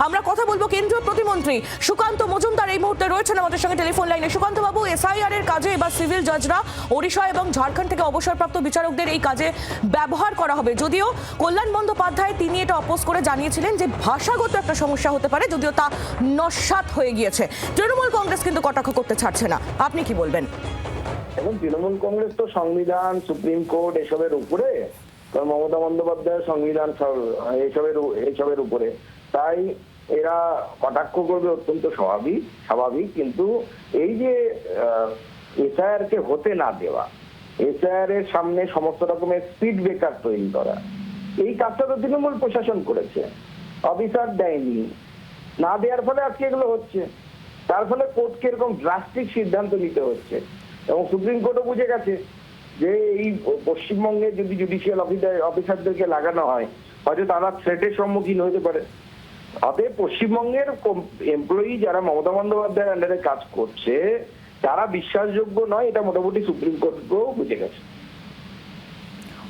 আমরা কথা বলবো কেন্দ্রীয় প্রতিমন্ত্রী সুকান্ত মজুমদার এই মুহূর্তে রয়েছেন আমাদের সঙ্গে টেলিফোন লাইনে। সুকান্ত বাবু, এসআইআর এর কাজে এবার সিভিল জাজরা ওড়িশা এবং ঝাড়খণ্ড থেকে অবসরপ্রাপ্ত বিচারকদের এই কাজে ব্যবহার করা হবে। যদিও কল্যাণ বন্দ্যোপাধ্যায় তিনি এটা অপোজ করে জানিয়েছিলেন যে ভাষাগত একটা সমস্যা হতে পারে, যদিও তা নস্যাৎ হয়ে গিয়েছে। তৃণমূল কংগ্রেস কিন্তু কটাক্ষ করতে ছাড়ছে না, আপনি কি বলবেন? এবং তৃণমূল কংগ্রেস তো সংবিধান, সুপ্রিম কোর্ট এসবের উপরে, মমতা বন্দ্যোপাধ্যায় সংবিধান এসবের উপরে, তাই এরা কটাক্ষ করবে অত্যন্ত স্বাভাবিক। কিন্তু এই যে এসআইআর কে হতে না দেওয়া, এসআইআর এর সামনে সমস্ত রকমের স্পিড ব্রেকার তৈরি করা, এই কাজটা তো তৃণমূল প্রশাসন করেছে, অফিসার দেয়নি। না দেওয়ার ফলে আজকে এগুলো হচ্ছে, তার ফলে কোর্টকে এরকম ড্রাস্টিক সিদ্ধান্ত নিতে হচ্ছে। এবং সুপ্রিম কোর্টও বুঝে গেছে যে এই পশ্চিমবঙ্গে যদি জুডিশিয়াল অফিসারদেরকে লাগানো হয়, হয়তো তারা থ্রেটের সম্মুখীন হতে পারে। অতএব পশ্চিমবঙ্গের এমপ্লয়ি যারা মমতা বন্দ্যোপাধ্যায়ের আন্ডারে কাজ করছে তারা বিশ্বাসযোগ্য নয়, এটা মোটামুটি সুপ্রিম কোর্টও বুঝে গেছে।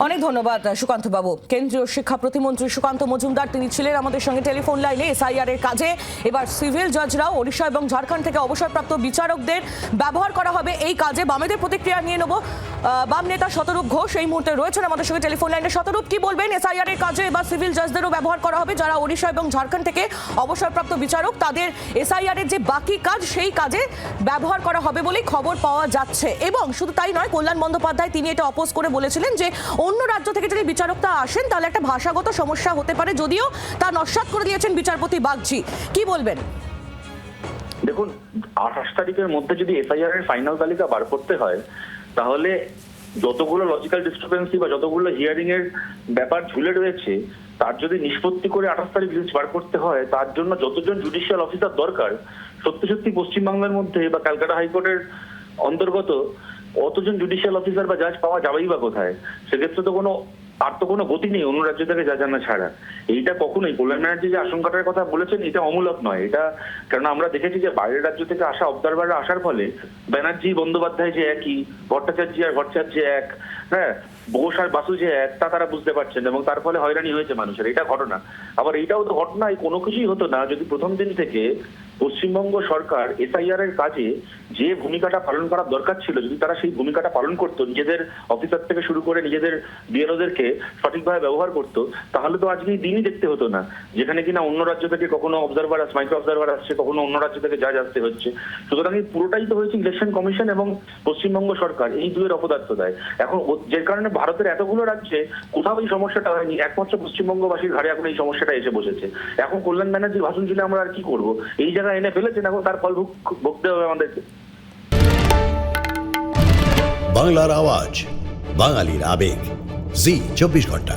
অনেক ধন্যবাদ সুকান্ত বাবু। কেন্দ্রীয় শিক্ষা প্রতিমন্ত্রী সুকান্ত মজুমদার তিনি ছিলেন আমাদের সঙ্গে টেলিফোন লাইনে। এসআইআর এর কাজে এবার সিভিল জাজরাও ওড়িশা এবং ঝাড়খণ্ড থেকে অবসরপ্রাপ্ত বিচারকদের ব্যবহার করা হবে এই কাজে। বামেদের প্রতিক্রিয়া নিয়ে নেব। বাম নেতা শতরূপ ঘোষ এই মুহূর্তে রয়েছেন আমাদের সঙ্গে টেলিফোন লাইনে। শতরূপ, কি বলবেন? এসআইআর এর কাজে এবার সিভিল জাজদেরও ব্যবহার করা হবে, যারা ওড়িশা এবং ঝাড়খণ্ড থেকে অবসরপ্রাপ্ত বিচারক, তাদের এসআইআর এর যে বাকি কাজ সেই কাজে ব্যবহার করা হবে বলেই খবর পাওয়া যাচ্ছে। এবং শুধু তাই নয়, কল্যাণ বন্দ্যোপাধ্যায় তিনি এটা অপোজ করে বলেছিলেন যে অন্য রাজ্য থেকে যদি বিচারকরা আসেন তাহলে একটা ভাষাগত সমস্যা হতে পারে, যদিও তা নস্যাৎ করে দিয়েছেন বিচারপতি বাগচি। কি বলবেন? দেখুন, 28 তারিখের মধ্যে যদি এসআইআর এর ফাইনাল তালিকা বার করতে হয়, তাহলে যতগুলো লজিক্যাল ডিসক্রিপেন্সি বা যতগুলো হিয়ারিং এর ব্যাপার ঝুলে রয়েছে তার যদি নিষ্পত্তি করে 28 তারিখ লিস্ট বার করতে হয়, তার জন্য যতজন জুডিশিয়াল অফিসার দরকার, সত্যি পশ্চিমবাংলার মধ্যে বা ক্যালকাটা হাইকোর্টের অন্তর্গত অতজন জুডিশিয়াল অফিসার বা জাজ পাওয়া যাবেই বা কোথায়? সেক্ষেত্রে তো কোনো গতি নেই অন্য রাজ্য থেকে যা জানা ছাড়া। এইটা কখনোই কল্যাণ ব্যানার্জি যে আশঙ্কাটার কথা বলেছেন এটা অমূলক নয়। এটা কারণ আমরা দেখেছি যে বাইরের রাজ্য থেকে আসা অবজারভাররা আসার ফলে ব্যানার্জি বন্দ্যোপাধ্যায় যে একই, ভট্টাচার্য আর ভট্টাচার্য এক, হ্যাঁ, বোস আর বাসু যে এক, তা তারা বুঝতে পারছেন এবং তার ফলে হয়রানি হয়েছে মানুষের। এটা ঘটনা। আবার এইটাও তো ঘটনা, কোনো কিছুই হতো না যদি প্রথম দিন থেকে পশ্চিমবঙ্গ সরকার এসআইআর এর কাজে যে ভূমিকাটা পালন করার দরকার ছিল, যদি তারা সেই ভূমিকাটা পালন করতো, নিজেদের অফিসার থেকে শুরু করে নিজেদের বিএলওদেরকে সঠিকভাবে ব্যবহার করতো, তাহলে তো আজকে এই দিনই দেখতে হতো না যেখানে কিনা অন্য রাজ্য থেকে কখনো অবজারভার মাইক্রো অবজারভার আসছে, কখনো অন্য রাজ্য থেকে জাজ আসতে হচ্ছে। সুতরাং এই পুরোটাই তো হয়েছে ইলেকশন কমিশন এবং পশ্চিমবঙ্গ সরকার, এই দুয়ের অপদার্থতায়। এখন যে কারণে ভারতের এতগুলো রাজ্যে কোথাও এই সমস্যাটা হয়নি, একমাত্র পশ্চিমবঙ্গবাসীর ঘাড়ে এখন এই সমস্যাটা এসে বসেছে। এখন কল্যাণ ব্যানার্জির ভাষণ শুনে আমরা আর কি করবো? এই জায়গায় এনে ফেলেছেন, এখন তার ফল ভুগতে হবে আমাদেরকে। বাংলার আওয়াজ, বাঙালির আবেগ, জি 24 ঘন্টা।